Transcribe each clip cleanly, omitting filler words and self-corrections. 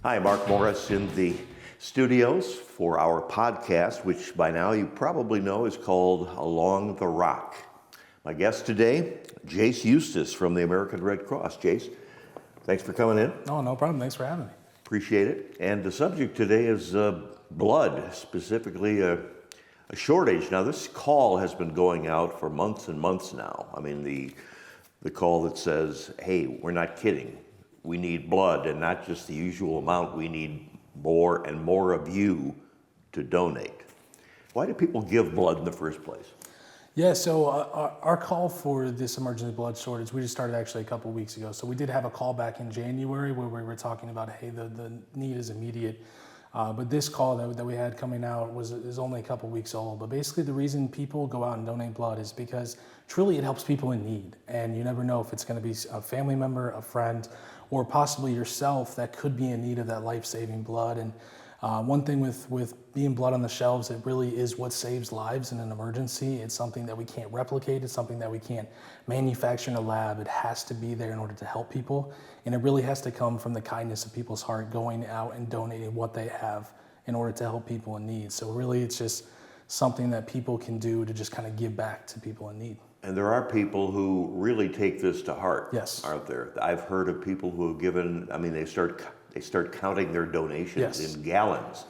Hi, Mark Morris in the studios for our podcast, which by now you probably know is called Along the Rock. My guest today, Jayce Eustice from the American Red Cross. Jayce, thanks for coming in. Oh, no problem. Thanks for having me. Appreciate it. And the subject today is blood, specifically a shortage. Now, this call has been going out for months and months now. I mean, the call that says, hey, we're not kidding. We need blood, and not just the usual amount. We need more and more of you to donate. Why do people give blood in the first place? Yeah, so our call for this emergency blood shortage, we just started actually a couple weeks ago. So we did have a call back in January where we were talking about, hey, the need is immediate. But this call that we had coming out is only a couple weeks old. But basically the reason people go out and donate blood is because truly it helps people in need. And you never know if it's going to be a family member, a friend, or possibly yourself that could be in need of that life-saving blood. And one thing with being blood on the shelves, it really is what saves lives in an emergency. It's something that we can't replicate. It's something that we can't manufacture in a lab. It has to be there in order to help people. And it really has to come from the kindness of people's heart, going out and donating what they have in order to help people in need. So really it's just something that people can do to just kind of give back to people in need. And there are people who really take this to heart, yes, aren't there? I've heard of people who have given, I mean, they start counting their donations, yes, in gallons.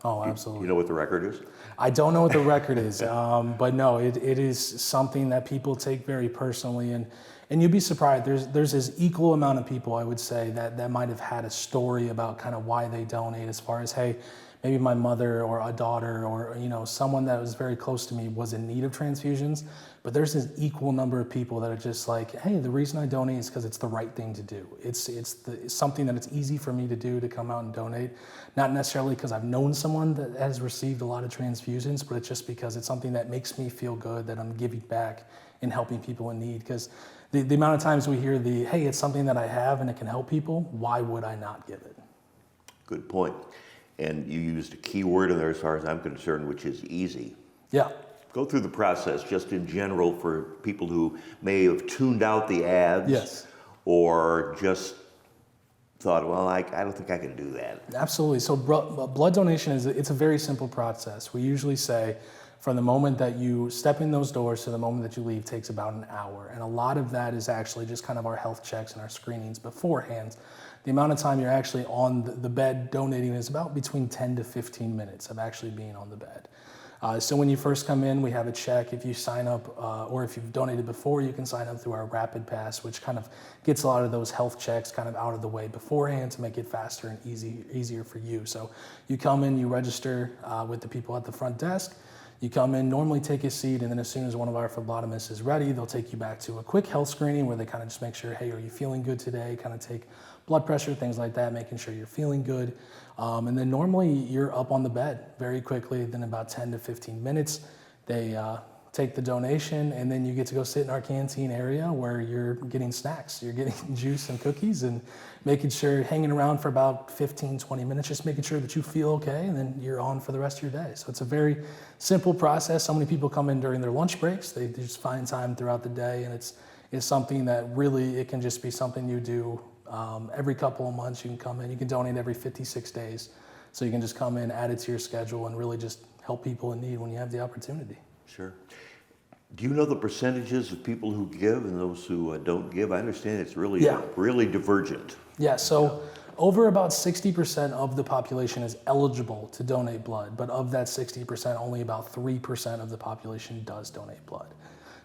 Oh, absolutely. You know what the record is? I don't know what the record is, but no, it is something that people take very personally, and you'd be surprised. There's this equal amount of people, I would say, that might have had a story about kind of why they donate, as far as, hey, maybe my mother or a daughter or someone that was very close to me was in need of transfusions. But there's this equal number of people that are just like, hey, the reason I donate is because it's the right thing to do. It's something that it's easy for me to do, to come out and donate. Not necessarily because I've known someone that has received a lot of transfusions, but it's just because it's something that makes me feel good, that I'm giving back and helping people in need. Because the amount of times we hear hey, it's something that I have and it can help people, why would I not give it? Good point. And you used a key word in there as far as I'm concerned, which is easy. Yeah. Go through the process just in general for people who may have tuned out the ads, yes, or just thought, well, I don't think I can do that. Absolutely. So blood donation it's a very simple process. We usually say from the moment that you step in those doors to the moment that you leave takes about an hour. And a lot of that is actually just kind of our health checks and our screenings beforehand. The amount of time you're actually on the bed donating is about between 10 to 15 minutes of actually being on the bed. So when you first come in, we have a check. If you sign up, or if you've donated before, you can sign up through our Rapid Pass, which kind of gets a lot of those health checks kind of out of the way beforehand to make it faster and easier for you. So you come in, you register with the people at the front desk. You come in, normally take a seat, and then as soon as one of our phlebotomists is ready, they'll take you back to a quick health screening where they kind of just make sure, hey, are you feeling good today? Kind of take blood pressure, things like that, making sure you're feeling good. And then normally you're up on the bed very quickly. Then about 10 to 15 minutes, they take the donation, and then you get to go sit in our canteen area where you're getting snacks. You're getting juice and cookies and making sure, hanging around for about 15, 20 minutes, just making sure that you feel okay, and then you're on for the rest of your day. So it's a very simple process. So many people come in during their lunch breaks. They just find time throughout the day, and it's something that really, it can just be something you do every couple of months. You can come in, you can donate every 56 days. So you can just come in, add it to your schedule, and really just help people in need when you have the opportunity. Sure. Do you know the percentages of people who give and those who don't give? I understand it's really, really divergent. Yeah, so over about 60% of the population is eligible to donate blood, but of that 60%, only about 3% of the population does donate blood.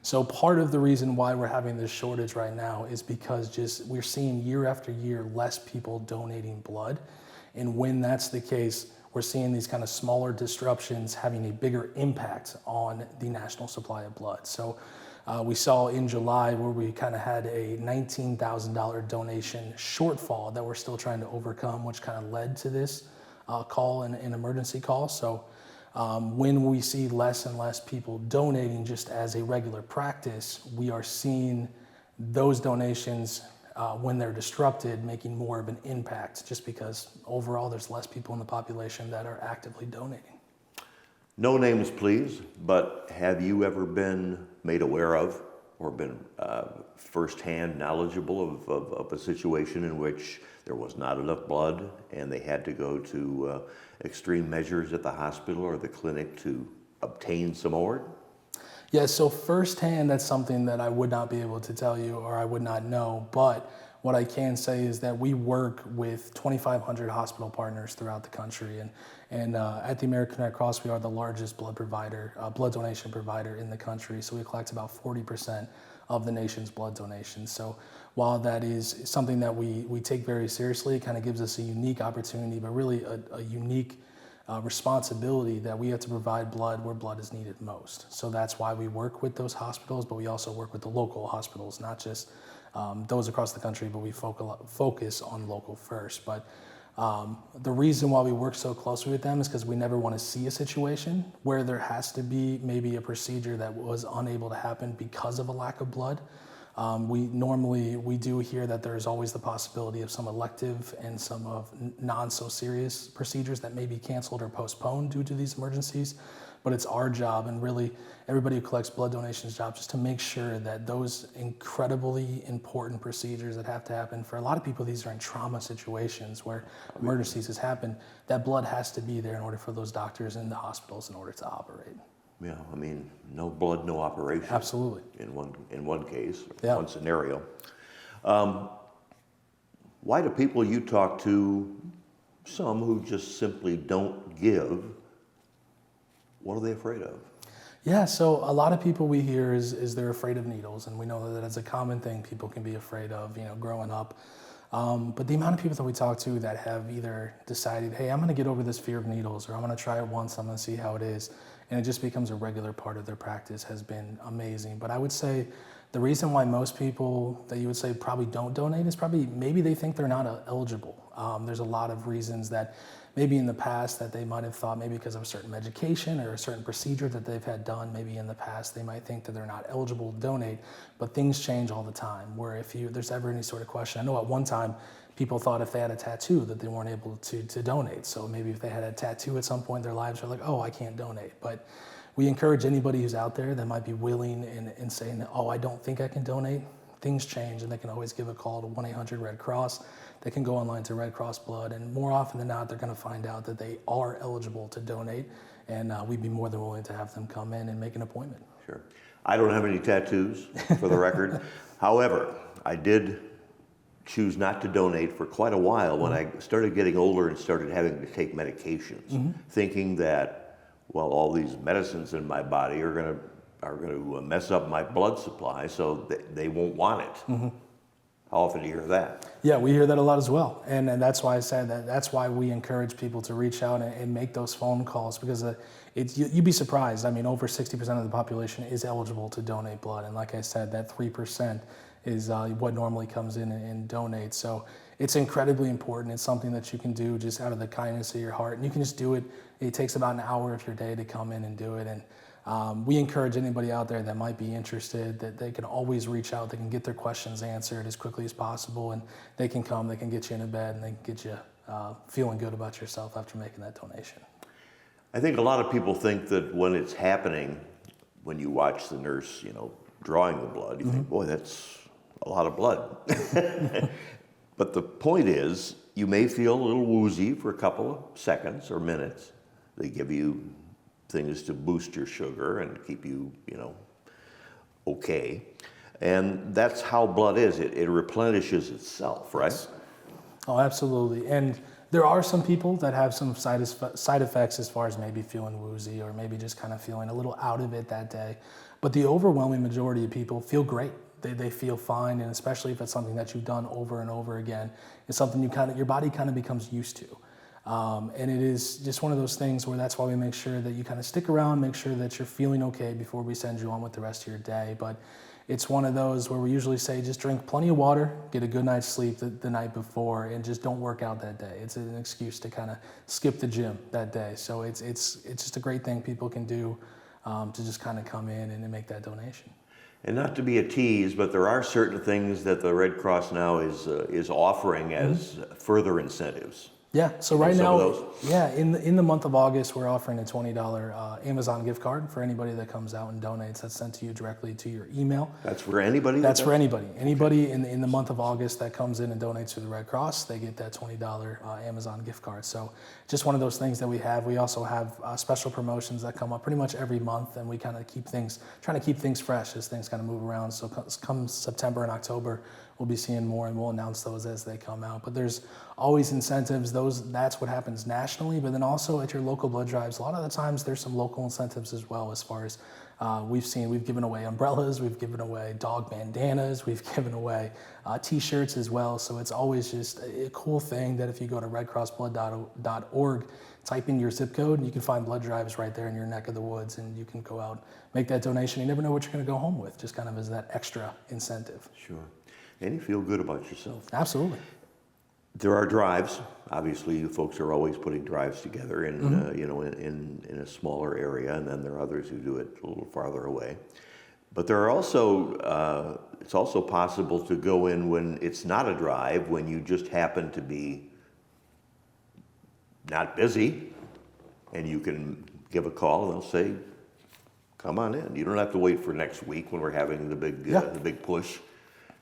So part of the reason why we're having this shortage right now is because we're seeing year after year less people donating blood. And when that's the case, we're seeing these kind of smaller disruptions having a bigger impact on the national supply of blood. So we saw in July where we kind of had a $19,000 donation shortfall that we're still trying to overcome, which kind of led to this call, an emergency call. So when we see less and less people donating just as a regular practice, we are seeing those donations when they're disrupted, making more of an impact, just because overall there's less people in the population that are actively donating. No names, please, but have you ever been made aware of or been firsthand knowledgeable of a situation in which there was not enough blood and they had to go to extreme measures at the hospital or the clinic to obtain some more? Yeah, so firsthand, that's something that I would not be able to tell you or I would not know. But what I can say is that we work with 2,500 hospital partners throughout the country. And at the American Red Cross, we are the largest blood donation provider in the country. So we collect about 40% of the nation's blood donations. So while that is something that we take very seriously, it kind of gives us a unique opportunity, but really a unique responsibility that we have to provide blood where blood is needed most. So that's why we work with those hospitals, but we also work with the local hospitals, not just those across the country, but we focus on local first. But the reason why we work so closely with them is because we never want to see a situation where there has to be maybe a procedure that was unable to happen because of a lack of blood. We do hear that there's always the possibility of some elective and some of non so serious procedures that may be canceled or postponed due to these emergencies. But it's our job, and really everybody who collects blood donations' job, just to make sure that those incredibly important procedures that have to happen, for a lot of people, these are in trauma situations where emergencies has happened, that blood has to be there in order for those doctors in the hospitals in order to operate. Yeah, I mean, no blood, no operation. Absolutely. In one case, Yeah. one scenario. Why do people you talk to, some who just simply don't give, what are they afraid of? Yeah, so a lot of people we hear is they're afraid of needles, and we know that that's a common thing people can be afraid of, growing up. But the amount of people that we talk to that have either decided, hey, I'm going to get over this fear of needles, or I'm going to try it once, I'm going to see how it is, and it just becomes a regular part of their practice has been amazing. But I would say the reason why most people that you would say probably don't donate is probably maybe they think they're not eligible. There's a lot of reasons that maybe in the past that they might have thought, maybe because of a certain medication or a certain procedure that they've had done, maybe in the past they might think that they're not eligible to donate, but things change all the time, where if there's ever any sort of question, I know at one time people thought if they had a tattoo that they weren't able to donate. So maybe if they had a tattoo at some point in their lives, they're like, oh, I can't donate. But we encourage anybody who's out there that might be willing and saying that, oh, I don't think I can donate. Things change, and they can always give a call to 1-800-RED CROSS. They can go online to Red Cross Blood, and more often than not, they're going to find out that they are eligible to donate, and we'd be more than willing to have them come in and make an appointment. Sure. I don't have any tattoos, for the record. However, I did choose not to donate for quite a while when I started getting older and started having to take medications, thinking that, well, all these medicines in my body are going to mess up my blood supply, so they won't want it. How often do you hear that? Yeah, we hear that a lot as well, and that's why I said that's why we encourage people to reach out and make those phone calls, because you'd be surprised. I mean, over 60% of the population is eligible to donate blood, and like I said, that 3% is what normally comes in and donates. So it's incredibly important. It's something that you can do just out of the kindness of your heart, and you can just do it. It takes about an hour of your day to come in and do it, and we encourage anybody out there that might be interested that they can always reach out. They can get their questions answered as quickly as possible, and they can come, they can get you in a bed, and they can get you feeling good about yourself after making that donation. I think a lot of people think that when it's happening, when you watch the nurse, drawing the blood, you think, boy, that's a lot of blood. But the point is, you may feel a little woozy for a couple of seconds or minutes. They give you things to boost your sugar and keep you, okay. And that's how blood is. It replenishes itself, right? Yes. Oh, absolutely. And there are some people that have some side effects as far as maybe feeling woozy or maybe just kind of feeling a little out of it that day. But the overwhelming majority of people feel great. They feel fine, and especially if it's something that you've done over and over again, it's something your body kind of becomes used to. And it is just one of those things where that's why we make sure that you kind of stick around, make sure that you're feeling okay before we send you on with the rest of your day. But it's one of those where we usually say just drink plenty of water, get a good night's sleep the night before, and just don't work out that day. It's an excuse to kind of skip the gym that day. So it's just a great thing people can do to just kind of come in and make that donation. And not to be a tease, but there are certain things that the Red Cross now is offering as further incentives. Yeah, so right some now, of those? yeah, in the month of August, we're offering a $20 Amazon gift card for anybody that comes out and donates. That's sent to you directly to your email. That's for anybody? That's for anybody. Anybody in the month of August that comes in and donates to the Red Cross, they get that $20 Amazon gift card. So just one of those things that we have. We also have special promotions that come up pretty much every month, and we kind of trying to keep things fresh as things kind of move around. So come September and October, we'll be seeing more, and we'll announce those as they come out. But there's always incentives. That's what happens nationally, but then also at your local blood drives, a lot of the times there's some local incentives as well, as far as we've given away umbrellas, we've given away dog bandanas, we've given away t-shirts as well. So it's always just a cool thing that if you go to redcrossblood.org, type in your zip code, and you can find blood drives right there in your neck of the woods, and you can go out, make that donation. You never know what you're going to go home with, just kind of as that extra incentive. Sure. And you feel good about yourself. Absolutely. There are drives. Obviously, you folks are always putting drives together in, in a smaller area, and then there are others who do it a little farther away. But there are also, it's also possible to go in when it's not a drive, when you just happen to be not busy, and you can give a call and they'll say, come on in. You don't have to wait for next week when we're having the big push.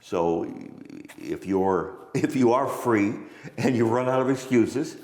So if you are free and you run out of excuses,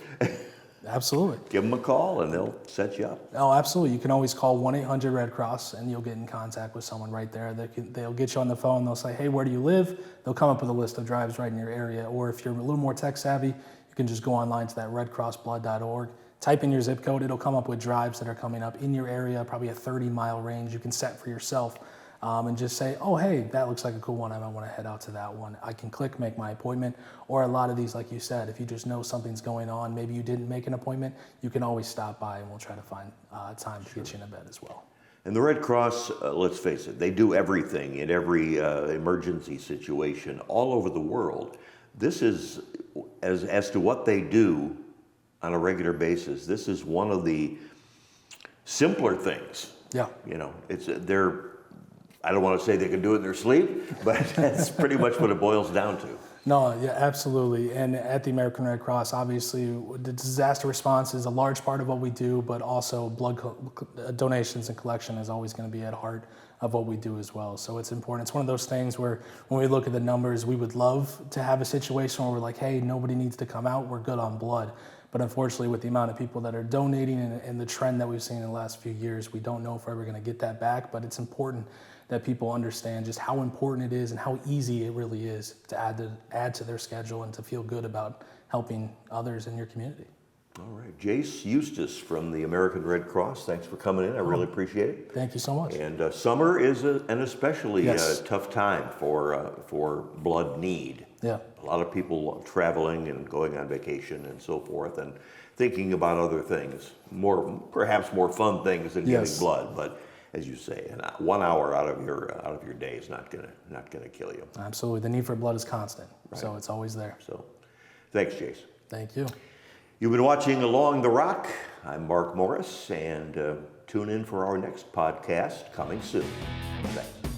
absolutely, give them a call and they'll set you up. Oh, absolutely. You can always call 1-800-RED-CROSS and you'll get in contact with someone right there. They'll get you on the phone. They'll say, hey, where do you live? They'll come up with a list of drives right in your area. Or if you're a little more tech savvy, you can just go online to that redcrossblood.org. Type in your zip code. It'll come up with drives that are coming up in your area, probably a 30-mile range you can set for yourself. And just say, oh, hey, that looks like a cool one. I might want to head out to that one. I can click, make my appointment. Or a lot of these, like you said, if you just know something's going on, maybe you didn't make an appointment, you can always stop by and we'll try to find time to get you in a bed as well. And the Red Cross, let's face it, they do everything in every emergency situation all over the world. This is, as to what they do on a regular basis, this is one of the simpler things. Yeah. You know, I don't want to say they can do it in their sleep, but that's pretty much what it boils down to. No, yeah, absolutely. And at the American Red Cross, obviously, the disaster response is a large part of what we do, but also blood donations and collection is always going to be at heart of what we do as well. So it's important. It's one of those things where when we look at the numbers, we would love to have a situation where we're like, hey, nobody needs to come out. We're good on blood. But unfortunately, with the amount of people that are donating and the trend that we've seen in the last few years, we don't know if we're ever going to get that back. But it's important that people understand just how important it is and how easy it really is to add to their schedule and to feel good about helping others in your community. All right. Jayce Eustice from the American Red Cross, thanks for coming in. I really appreciate it. Thank you so much. And summer is an especially Yes. tough time for blood need. Yeah. A lot of people traveling and going on vacation and so forth and thinking about other things, perhaps more fun things than Yes. giving blood. But as you say, 1 hour out of your day is not gonna kill you. Absolutely. The need for blood is constant, so it's always there. So, thanks, Jayce. Thank you. You've been watching Along the Rock. I'm Mark Morris, and tune in for our next podcast coming soon. Thanks.